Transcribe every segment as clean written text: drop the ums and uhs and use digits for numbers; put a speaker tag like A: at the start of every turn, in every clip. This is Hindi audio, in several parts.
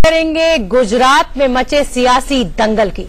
A: करेंगे गुजरात में मचे सियासी दंगल की।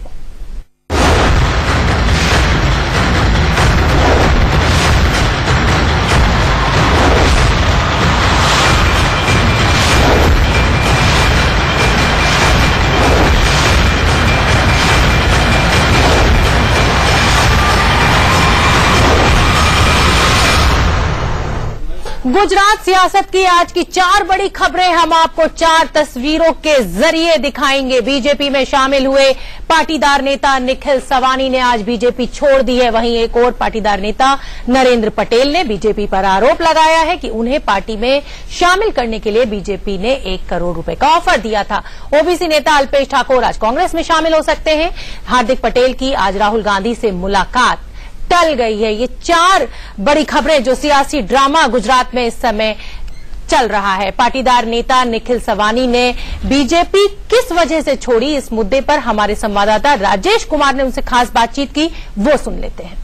A: गुजरात सियासत की आज की 4 बड़ी खबरें हम आपको 4 तस्वीरों के जरिए दिखाएंगे। बीजेपी में शामिल हुए पाटीदार नेता निखिल सवानी ने आज बीजेपी छोड़ दी है। वहीं एक और पाटीदार नेता नरेंद्र पटेल ने बीजेपी पर आरोप लगाया है कि उन्हें पार्टी में शामिल करने के लिए बीजेपी ने 1 करोड़ रुपए का ऑफर दिया था। ओबीसी नेता अल्पेश ठाकुर आज कांग्रेस में शामिल हो सकते हैं। हार्दिक पटेल की आज राहुल गांधी से मुलाकात टल गई है। ये 4 बड़ी खबरें जो सियासी ड्रामा गुजरात में इस समय चल रहा है। पाटीदार नेता निखिल सवानी ने बीजेपी किस वजह से छोड़ी, इस मुद्दे पर हमारे संवाददाता राजेश कुमार ने उनसे खास बातचीत की, वो सुन लेते हैं।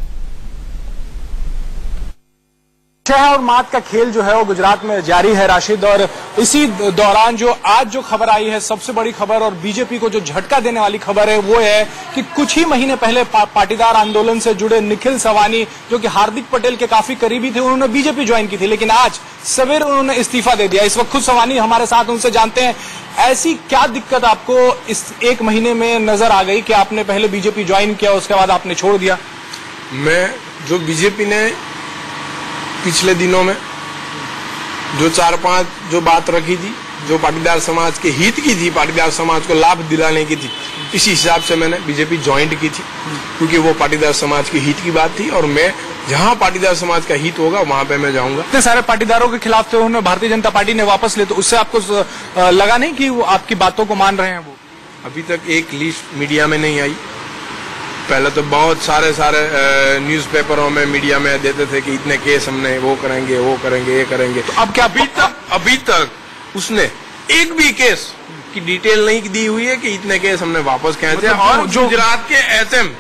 B: शह और मात का खेल जो है वो गुजरात में जारी है राशिद, और इसी दौरान जो आज जो खबर आई है, सबसे बड़ी खबर और बीजेपी को जो झटका देने वाली खबर है वो है कि कुछ ही महीने पहले पाटीदार आंदोलन से जुड़े निखिल सवानी, जो कि हार्दिक पटेल के काफी करीबी थे, उन्होंने बीजेपी ज्वाइन की थी, लेकिन आज सवेरे उन्होंने इस्तीफा दे दिया। इस वक्त खुद सवानी हमारे साथ, उनसे जानते हैं ऐसी क्या दिक्कत आपको इस 1 महीने में नजर आ गई कि आपने पहले बीजेपी ज्वाइन किया, उसके बाद आपने छोड़ दिया।
C: मैं जो बीजेपी ने पिछले दिनों में जो 4-5 जो बात रखी थी, जो पाटीदार समाज के हित की थी, पाटीदार समाज को लाभ दिलाने की थी, इसी हिसाब से मैंने बीजेपी ज्वाइन की थी, क्योंकि वो पाटीदार समाज के हित की बात थी और मैं जहां पाटीदार समाज का हित होगा वहां पे मैं जाऊंगा।
B: इतने सारे पाटीदारों के खिलाफ थे, उन्होंने भारतीय जनता पार्टी ने वापस ले, तो उससे आपको लगा नहीं कि वो आपकी बातों को मान रहे हैं? वो
C: अभी तक एक लिस्ट मीडिया में नहीं आई। पहले तो बहुत सारे न्यूज़पेपरों में, मीडिया में देते थे कि इतने केस हमने वो करेंगे, ये करेंगे।
B: तो अब क्या
C: अभी तक उसने एक भी केस की डिटेल नहीं दी हुई है कि इतने केस हमने वापस खेचे। और जो गुजरात के एसएम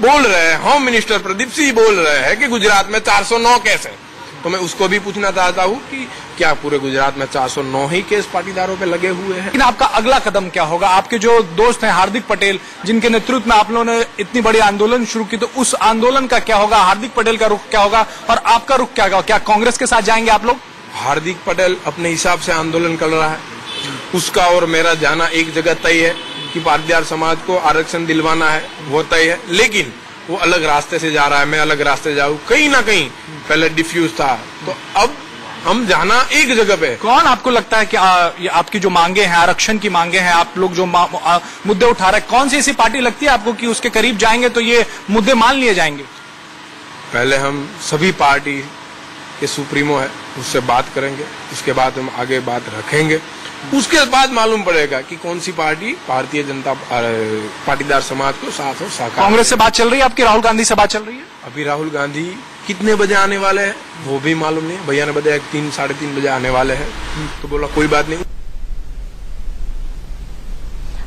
C: बोल रहे हैं, होम मिनिस्टर प्रदीप सिंह बोल रहे हैं कि गुजरात में 409 केस है, तो मैं उसको भी पूछना चाहता हूँ कि क्या पूरे गुजरात में 409 ही केस पाटीदारों पे लगे हुए हैं?
B: लेकिन आपका अगला कदम क्या होगा? आपके जो दोस्त हैं हार्दिक पटेल, जिनके नेतृत्व में आप लोगों ने इतनी बड़ी आंदोलन शुरू की, तो उस आंदोलन का क्या होगा? हार्दिक पटेल का रुख क्या होगा और आपका रुख क्या होगा? क्या कांग्रेस के साथ जाएंगे आप लोग?
C: हार्दिक पटेल अपने हिसाब से आंदोलन कर रहा है, उसका और मेरा जाना एक जगह तय है कि पाटीदार समाज को आरक्षण दिलवाना है, वो तय है। लेकिन वो अलग रास्ते से जा रहा है, मैं अलग रास्ते जाऊँ, कहीं ना कहीं पहले डिफ्यूज था, तो अब हम जाना एक जगह पे।
B: कौन आपको लगता है कि ये आपकी जो मांगे हैं, आरक्षण की मांगे हैं, आप लोग जो मुद्दे उठा रहे हैं, कौन सी ऐसी पार्टी लगती है आपको कि उसके करीब जाएंगे तो ये मुद्दे मान लिए जाएंगे?
C: पहले हम सभी पार्टी के सुप्रीमो है, उससे बात करेंगे, उसके बाद हम आगे बात रखेंगे, उसके बाद मालूम पड़ेगा कि कौन सी पार्टी भारतीय जनता पाटीदार समाज को साथ और साकार।
B: कांग्रेस से बात चल रही है आपकी? राहुल गांधी से बात चल रही है?
C: अभी राहुल गांधी कितने बजे आने वाले हैं वो भी मालूम नहीं। भैया ने बताया 3-3:30 बजे आने वाले हैं, तो बोला कोई बात नहीं।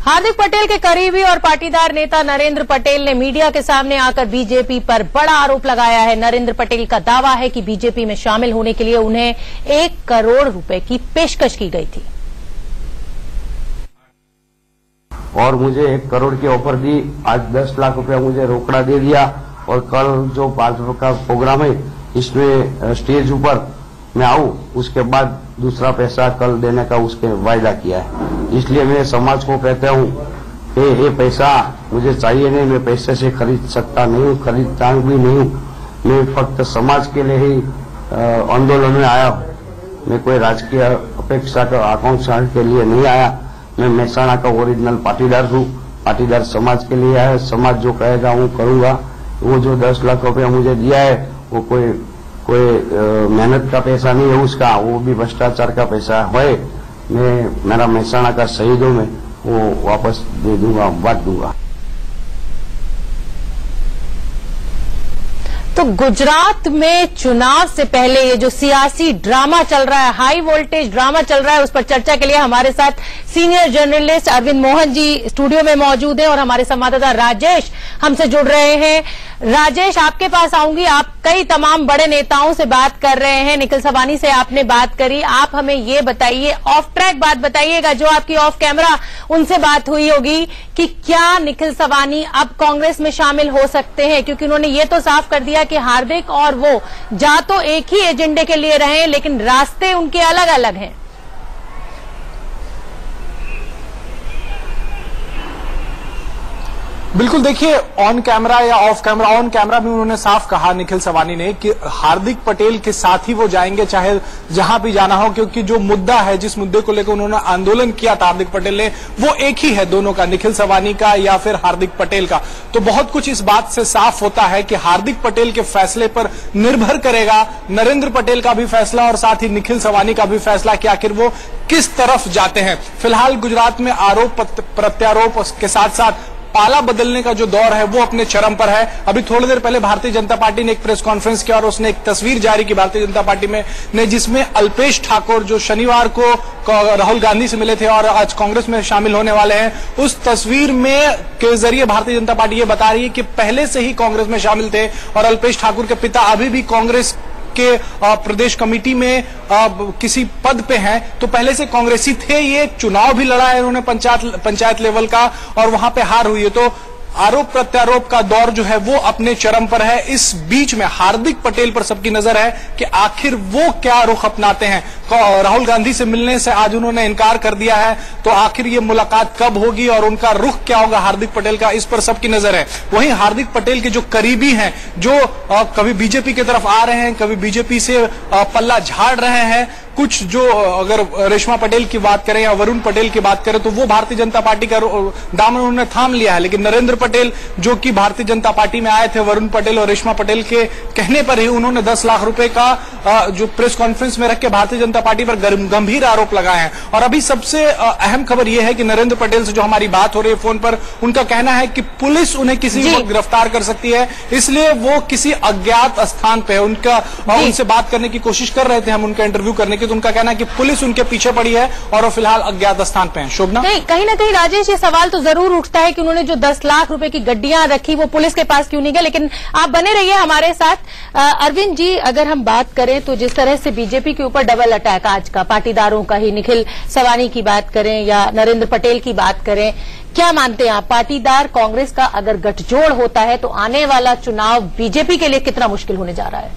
A: हार्दिक पटेल के करीबी और पाटीदार नेता नरेंद्र पटेल ने मीडिया के सामने आकर बीजेपी पर बड़ा आरोप लगाया है। नरेंद्र पटेल का दावा है कि बीजेपी में शामिल होने के लिए उन्हें 1 करोड़ रुपए की पेशकश की गई थी
D: और मुझे 1 करोड़ की ऑफर दी। आज 10 लाख रुपया मुझे रोकड़ा दे दिया और कल जो 5 का प्रोग्राम है इसमें स्टेज ऊपर मैं आऊं, उसके बाद दूसरा पैसा कल देने का उसके वायदा किया है। इसलिए मैं समाज को कहता हूं कि ये पैसा मुझे चाहिए नहीं, मैं पैसे से खरीद सकता नहीं हूं, खरीदता भी नहीं हूं। मैं फक्त समाज के लिए ही आंदोलन में आया हूं। मैं कोई राजकीय अपेक्षा का आकांक्षा के लिए नहीं आया। मैं मेहसाणा का ओरिजिनल पाटीदार हूँ, पाटीदार समाज के लिए आया। समाज जो कहेगा वो करूंगा। वो जो 10 लाख रुपया मुझे दिया है वो कोई मेहनत का पैसा नहीं है उसका, वो भी भ्रष्टाचार का पैसा है। मैं मेरा मेहसाणा का शहीदों में वो वापस दे दूंगा, बांट दूंगा।
A: तो गुजरात में चुनाव से पहले ये जो सियासी ड्रामा चल रहा है, हाई वोल्टेज ड्रामा चल रहा है, उस पर चर्चा के लिए हमारे साथ senior journalist Arvind Mohan ji studio में मौजूद हैं और हमारे संवाददाता राजेश हमसे जुड़ रहे हैं। राजेश, आपके पास आऊंगी। आप कई तमाम बड़े नेताओं से बात कर रहे हैं, निखिल सवानी से आपने बात करी। आप हमें ये बताइए, ऑफ ट्रैक बात बताइएगा, जो आपकी ऑफ कैमरा उनसे बात हुई होगी, कि क्या निखिल सवानी अब कांग्रेस में शामिल हो सकते हैं? क्योंकि उन्होंने ये तो साफ कर दिया कि हार्दिक और वो जा तो एक ही एजेंडे के लिए रहे, लेकिन रास्ते उनके अलग अलग हैं।
B: बिल्कुल, देखिए ऑन कैमरा या ऑफ कैमरा, ऑन कैमरा भी उन्होंने साफ कहा निखिल सवानी ने कि हार्दिक पटेल के साथ ही वो जाएंगे, चाहे जहां भी जाना हो, क्योंकि जो मुद्दा है, जिस मुद्दे को लेकर उन्होंने आंदोलन किया था हार्दिक पटेल ने, वो एक ही है दोनों का, निखिल सवानी का या फिर हार्दिक पटेल का। तो बहुत कुछ इस बात से साफ होता है कि हार्दिक पटेल के फैसले पर निर्भर करेगा नरेंद्र पटेल का भी फैसला और साथ ही निखिल सवानी का भी फैसला कि आखिर वो किस तरफ जाते हैं। फिलहाल गुजरात में आरोप प्रत्यारोप के साथ साथ पाला बदलने का जो दौर है वो अपने चरम पर है। अभी थोड़ी देर पहले भारतीय जनता पार्टी ने एक प्रेस कॉन्फ्रेंस किया और उसने एक तस्वीर जारी की भारतीय जनता पार्टी में ने, जिसमें अल्पेश ठाकुर, जो शनिवार को राहुल गांधी से मिले थे और आज कांग्रेस में शामिल होने वाले हैं, उस तस्वीर में के जरिए भारतीय जनता पार्टी ये बता रही है कि पहले से ही कांग्रेस में शामिल थे और अल्पेश ठाकुर के पिता अभी भी कांग्रेस के प्रदेश कमेटी में किसी पद पे हैं, तो पहले से कांग्रेसी थे। ये चुनाव भी लड़ा है इन्होंने पंचायत लेवल का और वहां पे हार हुई है। तो आरोप प्रत्यारोप का दौर जो है वो अपने चरम पर है। इस बीच में हार्दिक पटेल पर सबकी नजर है कि आखिर वो क्या रुख अपनाते हैं। राहुल गांधी से मिलने से आज उन्होंने इनकार कर दिया है, तो आखिर ये मुलाकात कब होगी और उनका रुख क्या होगा हार्दिक पटेल का, इस पर सबकी नजर है। वहीं हार्दिक पटेल के जो करीबी हैं, जो कभी बीजेपी की तरफ आ रहे हैं, कभी बीजेपी से पल्ला झाड़ रहे हैं, कुछ जो अगर रेशमा पटेल की बात करें या वरुण पटेल की बात करें तो वो भारतीय जनता पार्टी का दामन उन्होंने थाम लिया है। लेकिन नरेंद्र पटेल जो कि भारतीय जनता पार्टी में आए थे, वरुण पटेल और रेशमा पटेल के कहने पर ही उन्होंने 10 लाख रुपए का जो प्रेस कॉन्फ्रेंस में रख के भारतीय जनता पार्टी पर गंभीर आरोप लगाए हैं। और अभी सबसे अहम खबर यह है कि नरेंद्र पटेल से जो हमारी बात हो रही है फोन पर, उनका कहना है कि पुलिस उन्हें किसी वक्त गिरफ्तार कर सकती है, इसलिए वो किसी अज्ञात स्थान पे उनसे बात करने की कोशिश कर रहे थे हम उनका इंटरव्यू करने की, तो उनका कहना है कि पुलिस उनके पीछे पड़ी है और वो फिलहाल अज्ञात स्थान पे हैं। शोभना,
A: कहीं ना कहीं राजेश ये सवाल तो जरूर उठता है कि उन्होंने जो 10 लाख रुपए की गड्डियां रखी वो पुलिस के पास क्यों नहीं गए। लेकिन आप बने रहिए हमारे साथ। अरविंद जी, अगर हम बात करें तो जिस तरह से बीजेपी के ऊपर डबल अटैक आज का, पाटीदारों का ही, निखिल सवानी की बात करें या नरेंद्र पटेल की बात करें, क्या मानते हैं आप, पाटीदार कांग्रेस का अगर गठजोड़ होता है तो आने वाला चुनाव बीजेपी के लिए कितना मुश्किल होने जा रहा है?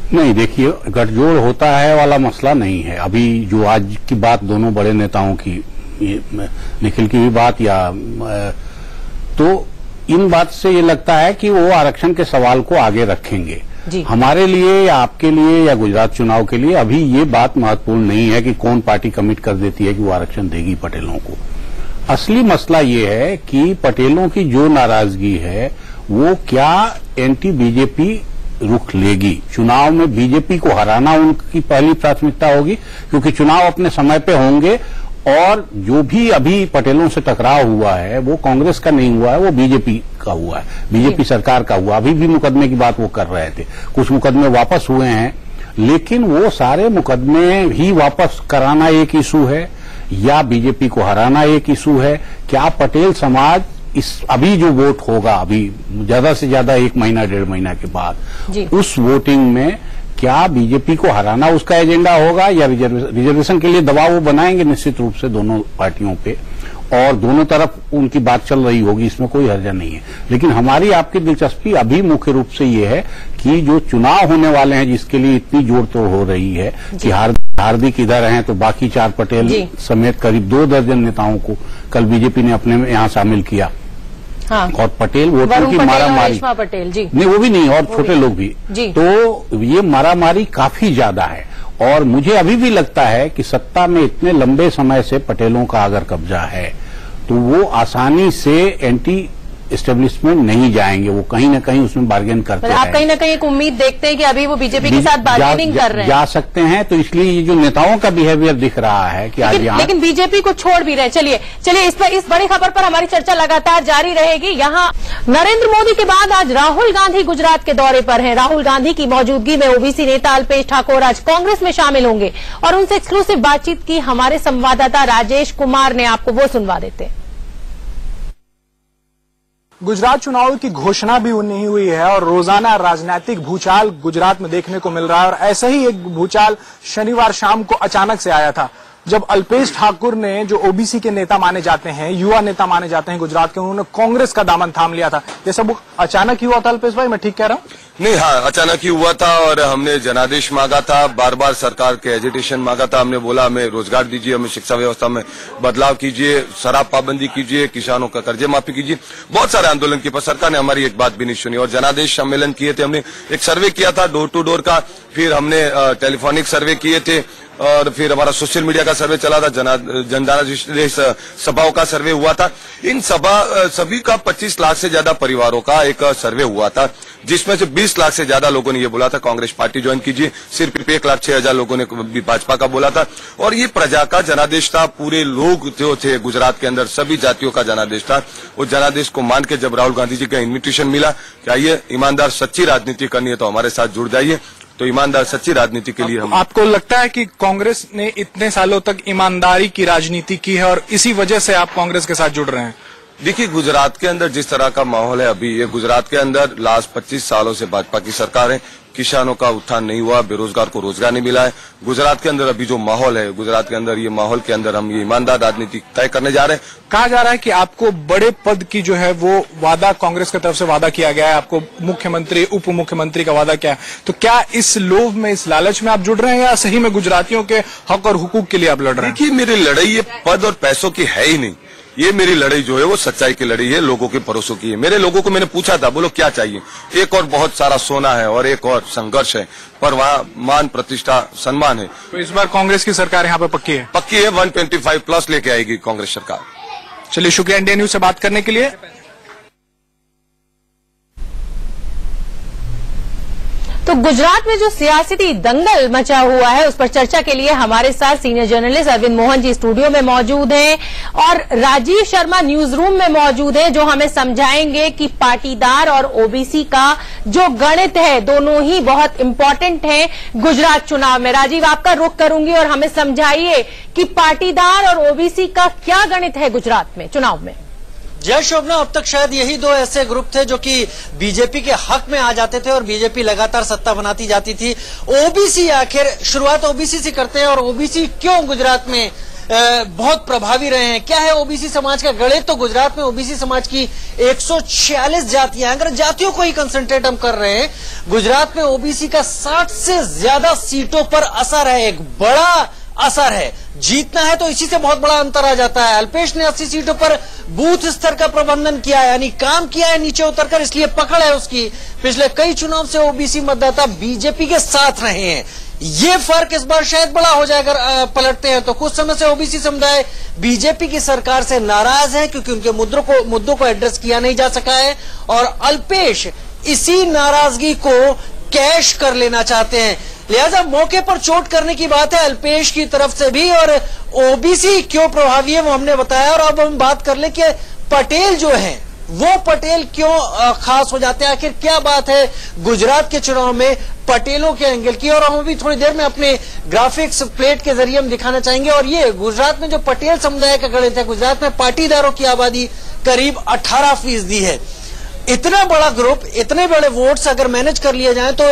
E: नहीं, देखिए, गठजोड़ होता है वाला मसला नहीं है। अभी जो आज की बात दोनों बड़े नेताओं की, निखिल की भी बात, या तो इन बात से ये लगता है कि वो आरक्षण के सवाल को आगे रखेंगे। हमारे लिए या आपके लिए या गुजरात चुनाव के लिए अभी ये बात महत्वपूर्ण नहीं है कि कौन पार्टी कमिट कर देती है कि वो आरक्षण देगी पटेलों को। असली मसला ये है कि पटेलों की जो नाराजगी है वो क्या एंटी बीजेपी रुख लेगी। चुनाव में बीजेपी को हराना उनकी पहली प्राथमिकता होगी, क्योंकि चुनाव अपने समय पे होंगे और जो भी अभी पटेलों से टकराव हुआ है वो कांग्रेस का नहीं हुआ है, वो बीजेपी का हुआ है, बीजेपी सरकार का हुआ। अभी भी मुकदमे की बात वो कर रहे थे, कुछ मुकदमे वापस हुए हैं, लेकिन वो सारे मुकदमे ही वापस कराना एक इशू है या बीजेपी को हराना एक इशू है। क्या पटेल समाज इस अभी जो वोट होगा, अभी ज्यादा से ज्यादा 1 महीना 1.5 महीना के बाद, उस वोटिंग में क्या बीजेपी को हराना उसका एजेंडा होगा या रिजर्वेशन के लिए दबाव वो बनाएंगे निश्चित रूप से दोनों पार्टियों पे, और दोनों तरफ उनकी बात चल रही होगी, इसमें कोई हर्जा नहीं है। लेकिन हमारी आपकी दिलचस्पी अभी मुख्य रूप से ये है कि जो चुनाव होने वाले हैं जिसके लिए इतनी जोड़ तोड़ हो रही है कि हार्दिक इधर हैं तो बाकी 4 पटेल समेत करीब 2 दर्जन नेताओं को कल बीजेपी ने अपने में यहां शामिल किया। हाँ। और पटेल वोटों की मारामारी,
A: पटेल जी
E: नहीं, वो भी नहीं, और छोटे लोग भी, तो ये मारामारी काफी ज्यादा है। और मुझे अभी भी लगता है कि सत्ता में इतने लंबे समय से पटेलों का अगर कब्जा है तो वो आसानी से एंटी एस्टेब्लिशमेंट नहीं जाएंगे, वो कहीं ना कहीं उसमें बार्गेन करते हैं।
A: आप कहीं ना कहीं एक उम्मीद देखते हैं कि अभी वो बीजेपी के साथ बार्गेनिंग कर रहे हैं,
E: जा सकते हैं, तो इसलिए ये जो नेताओं का बिहेवियर दिख रहा है कि आज यहाँ,
A: लेकिन बीजेपी को छोड़ भी रहे। चलिए इस बड़ी खबर पर हमारी चर्चा लगातार जारी रहेगी। यहाँ नरेंद्र मोदी के बाद आज राहुल गांधी गुजरात के दौरे पर हैं। राहुल गांधी की मौजूदगी में ओबीसी नेता अल्पेश ठाकुर आज कांग्रेस में शामिल होंगे और उनसे एक्सक्लूसिव बातचीत की हमारे संवाददाता राजेश कुमार ने, आपको वो सुनवा देते हैं।
B: गुजरात चुनाव की घोषणा भी नहीं हुई है और रोजाना राजनीतिक भूचाल गुजरात में देखने को मिल रहा है। और ऐसा ही एक भूचाल शनिवार शाम को अचानक से आया था, जब अल्पेश ठाकुर ने, जो ओबीसी के नेता माने जाते हैं, युवा नेता माने जाते हैं गुजरात के, उन्होंने कांग्रेस का दामन थाम लिया था। ये सब अचानक ही हुआ था अल्पेश भाई, मैं ठीक कह रहा हूँ?
F: नहीं, हाँ, अचानक ही हुआ था और हमने जनादेश मांगा था, बार बार सरकार के एजिटेशन मांगा था। हमने बोला हमें रोजगार दीजिए, हमें शिक्षा व्यवस्था में बदलाव कीजिए, शराब पाबंदी कीजिए, किसानों का कर्जे माफी कीजिए, बहुत सारे आंदोलन किए, पर सरकार ने हमारी एक बात भी नहीं सुनी। और जनादेश सम्मेलन किए थे, हमने एक सर्वे किया था डोर टू डोर का, फिर हमने टेलीफोनिक सर्वे किए थे और फिर हमारा सोशल मीडिया का सर्वे चला था, जनादेश सभाओं का सर्वे हुआ था। इन सभी का 25 लाख से ज्यादा परिवारों का एक सर्वे हुआ था, जिसमें से 20 लाख से ज्यादा लोगों ने ये बोला था कांग्रेस पार्टी ज्वाइन कीजिए, सिर्फ 1,06,000 लोगों ने भाजपा का बोला था। और ये प्रजा का जनादेश था, पूरे लोग जो थे गुजरात के अंदर सभी जातियों का जनादेश था। उस जनादेश को मान के जब राहुल गांधी जी का इन्विटेशन मिला कि आइए ईमानदार सच्ची राजनीति करनी है तो हमारे साथ जुड़ जाइए, तो ईमानदार सच्ची राजनीति के लिए हम।
B: आपको लगता है कि कांग्रेस ने इतने सालों तक ईमानदारी की राजनीति की है और इसी वजह से आप कांग्रेस के साथ जुड़ रहे हैं?
F: देखिए, गुजरात के अंदर जिस तरह का माहौल है अभी, ये गुजरात के अंदर लास्ट 25 सालों से भाजपा की सरकार है, किसानों का उत्थान नहीं हुआ, बेरोजगार को रोजगार नहीं मिला है। गुजरात के अंदर अभी जो माहौल है, गुजरात के अंदर ये माहौल के अंदर हम ये ईमानदार राजनीति तय करने जा रहे हैं।
B: कहा जा रहा है कि आपको बड़े पद की जो है वो वादा कांग्रेस की तरफ से वादा किया गया है, आपको मुख्यमंत्री, उप मुख्यमंत्री का वादा किया है, तो क्या इस लोभ में, इस लालच में आप जुड़ रहे हैं या सही में गुजरातियों के हक और हुकूक के लिए आप लड़ रहे हैं?
F: देखिए, मेरी लड़ाई ये पद और पैसों की है ही नहीं, ये मेरी लड़ाई जो है वो सच्चाई की लड़ाई है, लोगों के भरोसों की है। मेरे लोगों को मैंने पूछा था, बोलो क्या चाहिए? एक और बहुत सारा सोना है और एक और संघर्ष है, पर वहाँ मान, प्रतिष्ठा, सम्मान है।
B: तो इस बार कांग्रेस की सरकार यहाँ पे पक्की है?
F: पक्की है, 125 प्लस लेके आएगी कांग्रेस सरकार।
B: चलिए, शुक्रिया इंडिया न्यूज से बात करने के लिए।
A: तो गुजरात में जो सियासी दंगल मचा हुआ है उस पर चर्चा के लिए हमारे साथ senior journalist Arvind Mohan ji studio में मौजूद हैं और राजीव शर्मा न्यूज रूम में मौजूद हैं, जो हमें समझाएंगे कि पाटीदार और ओबीसी का जो गणित है दोनों ही बहुत इंपॉर्टेंट है गुजरात चुनाव में। राजीव, आपका रुख करूंगी और हमें समझाइए कि पाटीदार और ओबीसी का क्या गणित है गुजरात में चुनाव में।
G: जय शोभना, अब तक शायद यही दो ऐसे ग्रुप थे जो कि बीजेपी के हक में आ जाते थे और बीजेपी लगातार सत्ता बनाती जाती थी। ओबीसी, आखिर शुरुआत ओबीसी से करते हैं और ओबीसी क्यों गुजरात में बहुत प्रभावी रहे हैं? क्या है ओबीसी समाज का गणित? तो गुजरात में ओबीसी समाज की 146 जातियां, अगर जातियों को ही कंसंट्रेट हम कर रहे हैं, गुजरात में ओबीसी का 60 से ज्यादा सीटों पर असर है, एक बड़ा असर है। जीतना है तो इसी से बहुत बड़ा अंतर आ जाता है। अल्पेश ने 80 सीटों पर बूथ स्तर का प्रबंधन किया है, यानी काम किया है नीचे उतरकर, इसलिए पकड़ है उसकी। पिछले कई चुनाव से ओबीसी मतदाता बीजेपी के साथ रहे हैं। ये फर्क इस बार शायद बड़ा हो जाए अगर पलटते हैं तो। कुछ समय से ओबीसी समुदाय बीजेपी की सरकार से नाराज है क्योंकि उनके मुद्दों को एड्रेस किया नहीं जा सका है और अल्पेश इसी नाराजगी को कैश कर लेना चाहते हैं। लिहाजा मौके पर चोट करने की बात है अल्पेश की तरफ से भी। और ओबीसी क्यों प्रभावी है वो हमने बताया। और अब हम बात कर ले कि पटेल जो है वो पटेल क्यों खास हो जाते हैं, आखिर क्या बात है गुजरात के चुनाव में पटेलों के एंगल की। और हम अभी थोड़ी देर में अपने ग्राफिक्स प्लेट के जरिए हम दिखाना चाहेंगे। और ये गुजरात में जो पटेल समुदाय का गणित है, गुजरात में पाटीदारों की आबादी करीब 18% है। इतना बड़ा ग्रुप, इतने बड़े वोट्स अगर मैनेज कर लिए जाएं तो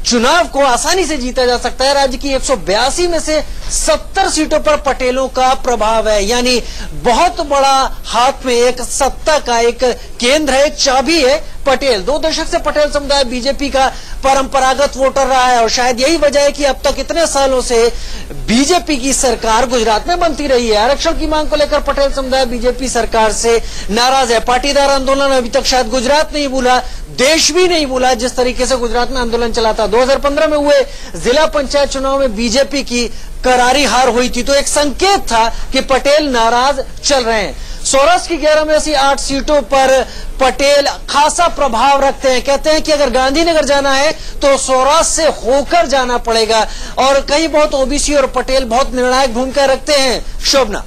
G: चुनाव को आसानी से जीता जा सकता है। राज्य की 182 में से 70 सीटों पर पटेलों का प्रभाव है, यानी बहुत बड़ा हाथ में एक सत्ता का एक केंद्र है, एक चाबी है पटेल। 2 दशक से पटेल समुदाय बीजेपी का परंपरागत वोटर रहा है और शायद यही वजह है कि अब तक इतने सालों से बीजेपी की सरकार गुजरात में बनती रही है। आरक्षण की मांग को लेकर पटेल समुदाय बीजेपी सरकार से नाराज है। पाटीदार आंदोलन अभी तक शायद गुजरात नहीं भूला, देश भी नहीं भूला जिस तरीके से गुजरात में आंदोलन चला था। 2015 में हुए जिला पंचायत चुनाव में बीजेपी की करारी हार हुई थी, तो एक संकेत था कि पटेल नाराज चल रहे हैं। सौराष्ट्र की 11 में से 8 सीटों पर पटेल खासा प्रभाव रखते हैं। कहते हैं कि अगर गांधीनगर जाना है तो सौराष्ट्र से होकर जाना पड़ेगा। और कहीं बहुत ओबीसी और पटेल बहुत निर्णायक भूमिका रखते हैं। शोभना,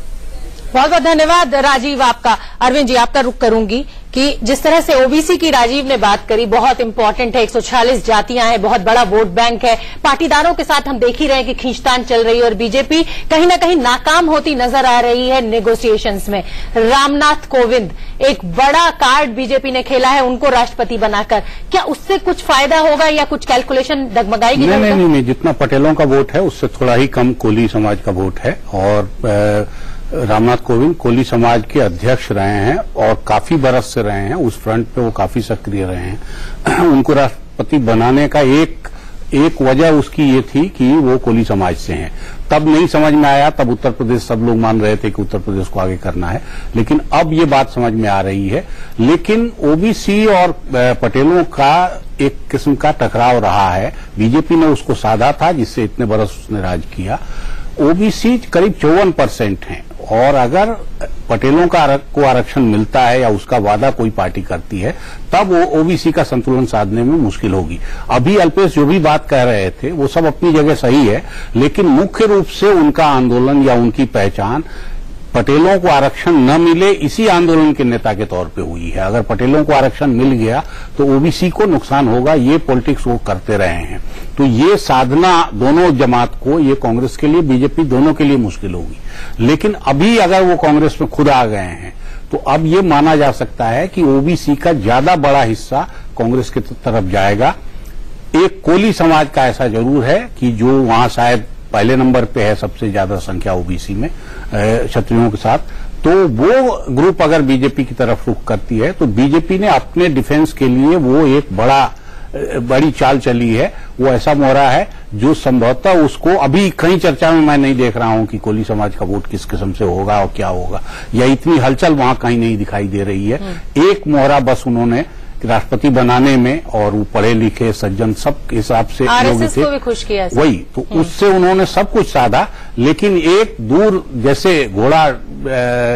A: बहुत बहुत धन्यवाद राजीव आपका। अरविंद जी, आपका रुख करूंगी कि जिस तरह से ओबीसी की राजीव ने बात करी, बहुत इंपॉर्टेंट है, 146 जातियां हैं, बहुत बड़ा वोट बैंक है, पाटीदारों के साथ हम देख ही रहे हैं कि खींचतान चल रही है और बीजेपी कहीं ना कहीं नाकाम होती नजर आ रही है नेगोशिएशंस में। रामनाथ कोविंद, एक बड़ा कार्ड बीजेपी ने खेला है उनको राष्ट्रपति बनाकर, क्या उससे कुछ फायदा होगा या कुछ कैलकुलेशन डगमगाएगी?
E: नहीं, जितना पटेलों का वोट है उससे थोड़ा ही कम कोली समाज का वोट है। और रामनाथ कोविंद कोली समाज के अध्यक्ष रहे हैं और काफी बरस से रहे हैं, उस फ्रंट पे वो काफी सक्रिय रहे हैं। उनको राष्ट्रपति बनाने का एक वजह उसकी ये थी कि वो कोली समाज से हैं। तब नहीं समझ में आया, तब उत्तर प्रदेश सब लोग मान रहे थे कि उत्तर प्रदेश को आगे करना है, लेकिन अब ये बात समझ में आ रही है। लेकिन ओबीसी और पटेलों का एक किस्म का टकराव रहा है। बीजेपी ने उसको साधा था जिससे इतने बरस उसने राज किया। ओबीसी करीब 54% हैं और अगर पटेलों को आरक्षण मिलता है या उसका वादा कोई पार्टी करती है तब वो ओबीसी का संतुलन साधने में मुश्किल होगी। अभी अल्पेश जो भी बात कह रहे थे वो सब अपनी जगह सही है, लेकिन मुख्य रूप से उनका आंदोलन या उनकी पहचान पटेलों को आरक्षण न मिले इसी आंदोलन के नेता के तौर पे हुई है। अगर पटेलों को आरक्षण मिल गया तो ओबीसी को नुकसान होगा, ये पॉलिटिक्स वो करते रहे हैं। तो ये साधना दोनों जमात को, ये कांग्रेस के लिए बीजेपी दोनों के लिए मुश्किल होगी। लेकिन अभी अगर वो कांग्रेस में खुद आ गए हैं तो अब ये माना जा सकता है कि ओबीसी का ज्यादा बड़ा हिस्सा कांग्रेस की तरफ जाएगा। एक कोली समाज का ऐसा जरूर है कि जो वहां शायद पहले नंबर पे है सबसे ज्यादा संख्या ओबीसी में क्षत्रियों के साथ, तो वो ग्रुप अगर बीजेपी की तरफ रुख करती है तो बीजेपी ने अपने डिफेंस के लिए वो एक बड़ी चाल चली है। वो ऐसा मोहरा है जो संभवतः उसको अभी कहीं चर्चा में मैं नहीं देख रहा हूं कि कोली समाज का वोट किस किस्म से होगा और क्या होगा, या इतनी हलचल वहां कहीं नहीं दिखाई दे रही है। एक मोहरा बस उन्होंने राष्ट्रपति बनाने में, और वो पढ़े लिखे सज्जन सब के हिसाब से
A: आरएसएस को भी खुश किया,
E: वही तो उससे उन्होंने सब कुछ साधा। लेकिन एक दूर जैसे घोड़ा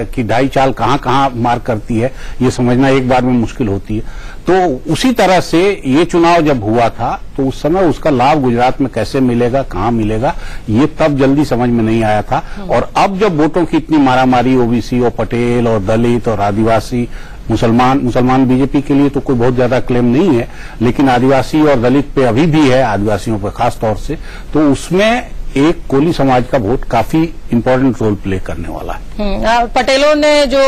E: की ढाई चाल कहाँ मार करती है ये समझना एक बार में मुश्किल होती है। तो उसी तरह से ये चुनाव जब हुआ था तो उस समय उसका लाभ गुजरात में कैसे मिलेगा, कहाँ मिलेगा, ये तब जल्दी समझ में नहीं आया था। और अब जब वोटों की इतनी मारामारी ओबीसी और पटेल और दलित और आदिवासी, मुसलमान बीजेपी के लिए तो कोई बहुत ज्यादा क्लेम नहीं है, लेकिन आदिवासी और दलित पे अभी भी है, आदिवासियों पर खास तौर से, तो उसमें एक कोली समाज का वोट काफी इंपॉर्टेंट रोल प्ले करने वाला है।
A: पटेलों ने जो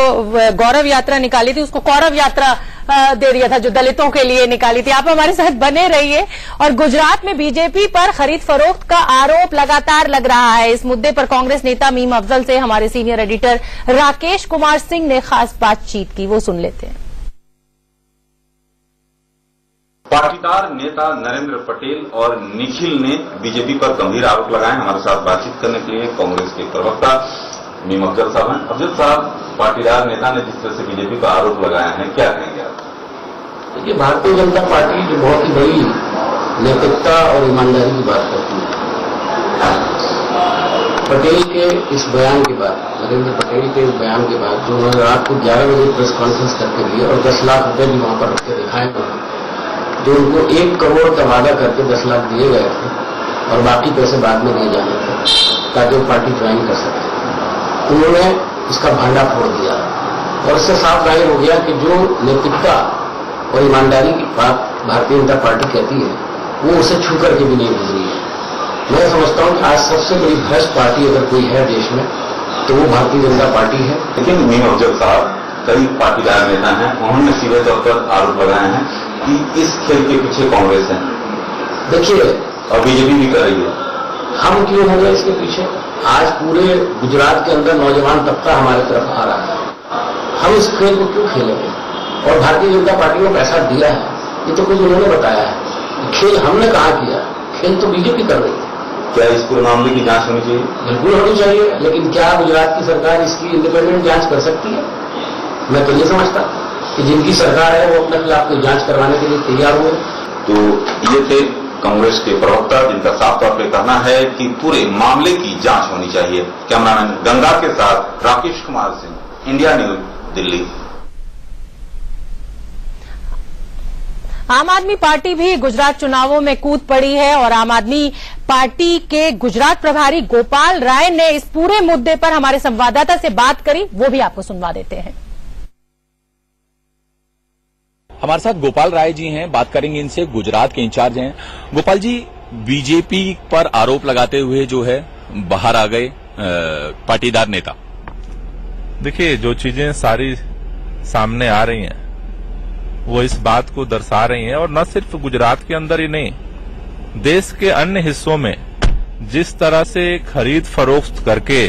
A: गौरव यात्रा निकाली थी उसको कौरव यात्रा दे दिया था, जो दलितों के लिए निकाली थी। आप हमारे साथ बने रहिए। और गुजरात में बीजेपी पर खरीद फरोख्त का आरोप लगातार लग रहा है। इस मुद्दे पर कांग्रेस नेता मीम अफजल से हमारे सीनियर एडिटर राकेश कुमार सिंह ने खास बातचीत की, वो सुन लेते हैं।
H: पाटीदार नेता नरेंद्र पटेल और निखिल ने बीजेपी पर गंभीर आरोप लगाए। हमारे साथ बातचीत करने के लिए कांग्रेस के प्रवक्ता मीम अफजल साहब हैं। अफजल साहब, पाटीदार नेता ने जिस तरह से बीजेपी पर आरोप लगाया है, क्या कहेंगे आप?
D: देखिए, भारतीय जनता पार्टी जो बहुत ही बड़ी नैतिकता और ईमानदारी की बात करती है, पटेल के इस बयान के बाद, नरेंद्र पटेल के इस बयान के बाद जो उन्होंने रात को 11 बजे प्रेस कॉन्फ्रेंस करके लिए और 10 लाख रुपए भी वहां पर रख के दिखाए थे, जो उनको 1 करोड़ का वादा करके 10 लाख दिए गए थे और बाकी पैसे बाद में दिए जाने थे ताकि वो पार्टी ज्वाइन कर सके, उन्होंने इसका भांडा फोड़ दिया। और इससे साफ जाहिर हो गया कि जो नैतिकता और ईमानदारी की बात भारतीय जनता पार्टी कहती है वो उसे छू करके भी नहीं गुजरी है। मैं समझता हूं कि आज सबसे बड़ी भ्रष्ट पार्टी अगर कोई है देश में तो वो भारतीय जनता पार्टी है।
H: लेकिन मीम अफजल साहब कई पाटीदार नेता हैं, उन्होंने सीधे तौर पर आरोप लगाए हैं कि इस खेल के पीछे कांग्रेस है।
D: देखिए,
H: और बीजेपी भी कर रही है।
D: हम क्यों हो गए इसके पीछे? आज पूरे गुजरात के अंदर नौजवान तबका हमारे तरफ आ रहा है, हम इस खेल को क्यों खेलेंगे? और भारतीय जनता पार्टी को पैसा दिया है, ये तो कुछ उन्होंने बताया है। खेल हमने कहा किया, खेल तो बीजेपी कर रही है।
H: क्या इस पूरे मामले की जांच होनी चाहिए?
D: बिल्कुल होनी चाहिए, लेकिन क्या गुजरात की सरकार इसकी इंडिपेंडेंट जांच कर सकती है? मैं तो ये समझता कि जिनकी सरकार है वो अपने खिलाफ कोई जांच करवाने के लिए तैयार हुए।
H: तो ये थे कांग्रेस के प्रवक्ता जिनका साफ तौर पर कहना है कि पूरे मामले की जांच होनी चाहिए। कैमरामैन गंगा के साथ राकेश कुमार सिंह, इंडिया न्यूज, दिल्ली।
A: आम आदमी पार्टी भी गुजरात चुनावों में कूद पड़ी है और आम आदमी पार्टी के गुजरात प्रभारी गोपाल राय ने इस पूरे मुद्दे पर हमारे संवाददाता से बात करी, वो भी आपको सुनवा देते हैं।
I: हमारे साथ गोपाल राय जी हैं, बात करेंगे इनसे, गुजरात के इंचार्ज हैं। गोपाल जी, बीजेपी पर आरोप लगाते हुए जो है बाहर आ गए पाटीदार नेता।
J: देखिए, जो चीजें सारी सामने आ रही हैं वो इस बात को दर्शा रही हैं, और न सिर्फ गुजरात के अंदर ही नहीं, देश के अन्य हिस्सों में जिस तरह से खरीद फरोख्त करके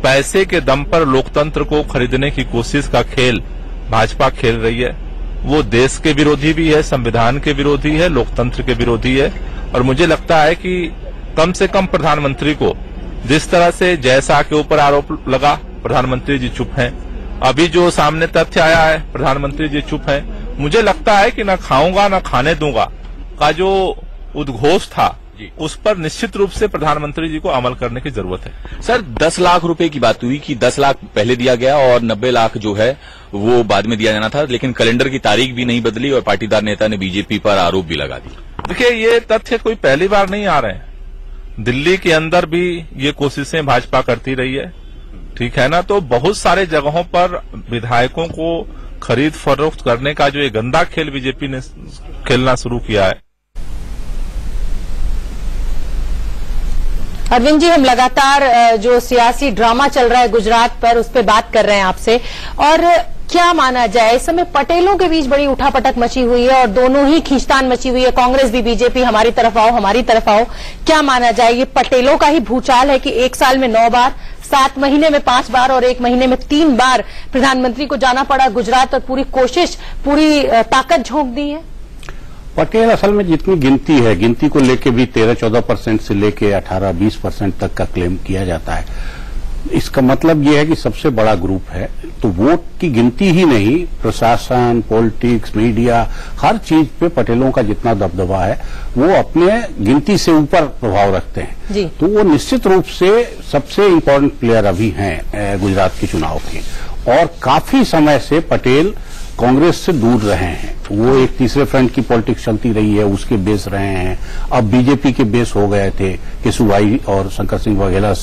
J: पैसे के दम पर लोकतंत्र को खरीदने की कोशिश का खेल भाजपा खेल रही है, वो देश के विरोधी भी है, संविधान के विरोधी है, लोकतंत्र के विरोधी है। और मुझे लगता है कि कम से कम प्रधानमंत्री को जिस तरह से जैसा के ऊपर आरोप लगा, प्रधानमंत्री जी चुप हैं। अभी जो सामने तथ्य आया है, प्रधानमंत्री जी चुप हैं। मुझे लगता है कि न खाऊंगा न खाने दूंगा का जो उद्घोष था, उस पर निश्चित रूप से प्रधानमंत्री जी को अमल करने की जरूरत है।
I: सर, 10 लाख रुपए की बात हुई कि 10 लाख पहले दिया गया और 90 लाख जो है वो बाद में दिया जाना था, लेकिन कैलेंडर की तारीख भी नहीं बदली और पाटीदार नेता ने बीजेपी पर आरोप भी लगा दिया।
J: देखिए, ये तथ्य कोई पहली बार नहीं आ रहे हैं। दिल्ली के अंदर भी ये कोशिशें भाजपा करती रही है, ठीक है ना। तो बहुत सारे जगहों पर विधायकों को खरीद फरोख्त करने का जो ये गंदा खेल बीजेपी ने खेलना शुरू किया है।
A: अरविंद जी, हम लगातार जो सियासी ड्रामा चल रहा है गुजरात पर, उस पर बात कर रहे हैं आपसे। और क्या माना जाए, इस समय पटेलों के बीच बड़ी उठापटक मची हुई है और दोनों ही खींचतान मची हुई है, कांग्रेस भी बीजेपी, हमारी तरफ आओ हमारी तरफ आओ। क्या माना जाए, ये पटेलों का ही भूचाल है कि 1 साल में 9 बार, 7 महीने में 5 बार और 1 महीने में 3 बार प्रधानमंत्री को जाना पड़ा गुजरात और पूरी कोशिश, पूरी ताकत झोंक दी है?
E: पटेल असल में जितनी गिनती है, गिनती को लेके भी 13-14% से लेके 18-20% तक का क्लेम किया जाता है। इसका मतलब यह है कि सबसे बड़ा ग्रुप है, तो वोट की गिनती ही नहीं, प्रशासन, पॉलिटिक्स, मीडिया, हर चीज पे पटेलों का जितना दबदबा है वो अपने गिनती से ऊपर प्रभाव रखते हैं जी। तो वो निश्चित रूप से सबसे इम्पोर्टेंट प्लेयर अभी हैं गुजरात के चुनाव के। और काफी समय से पटेल कांग्रेस से दूर रहे हैं, वो एक तीसरे फ्रंट की पॉलिटिक्स चलती रही है, उसके बेस रहे हैं। अब बीजेपी के बेस हो गए थे केशुभाई और शंकर सिंह वघेला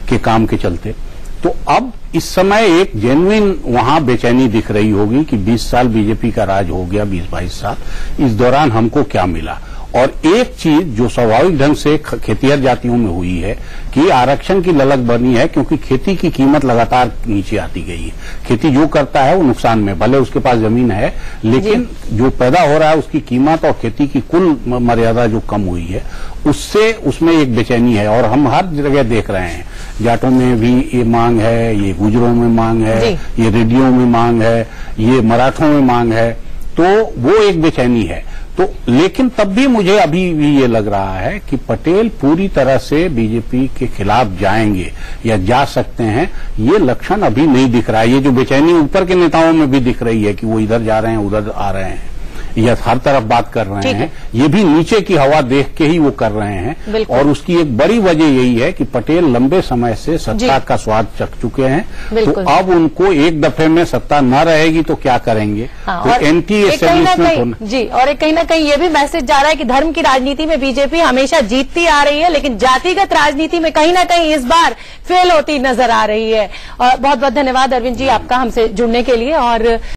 E: के काम के चलते। तो अब इस समय एक जेन्युइन वहां बेचैनी दिख रही होगी कि 20 साल बीजेपी का राज हो गया, 20-22 साल, इस दौरान हमको क्या मिला। और एक चीज जो स्वाभाविक ढंग से खेतिहर जातियों में हुई है कि आरक्षण की ललक बनी है, क्योंकि खेती की कीमत लगातार नीचे आती गई है। खेती जो करता है वो नुकसान में, भले उसके पास जमीन है, लेकिन जो पैदा हो रहा है उसकी कीमत और खेती की कुल मर्यादा जो कम हुई है, उससे उसमें एक बेचैनी है। और हम हर जगह देख रहे हैं, जाटों में भी ये मांग है, ये गुजरों में मांग है, ये रेडियो में मांग है, ये मराठों में मांग है, तो वो एक बेचैनी है। तो लेकिन तब भी मुझे अभी भी ये लग रहा है कि पटेल पूरी तरह से बीजेपी के खिलाफ जाएंगे या जा सकते हैं, ये लक्षण अभी नहीं दिख रहा है। ये जो बेचैनी ऊपर के नेताओं में भी दिख रही है कि वो इधर जा रहे हैं, उधर आ रहे हैं, या हर तरफ बात कर रहे हैं, ये भी नीचे की हवा देख के ही वो कर रहे हैं। और उसकी एक बड़ी वजह यही है कि पटेल लंबे समय से सत्ता का स्वाद चख चुके हैं, तो अब उनको एक दफे में सत्ता न रहेगी तो क्या करेंगे। तो एंटी एस्टेब्लिशमेंट
A: जी। और कहीं ना कहीं ये भी मैसेज जा रहा है कि धर्म की राजनीति में बीजेपी हमेशा जीतती आ रही है, लेकिन जातिगत राजनीति में कहीं ना कहीं इस बार फेल होती नजर आ रही है। और बहुत बहुत धन्यवाद अरविंद जी आपका हमसे जुड़ने के लिए। और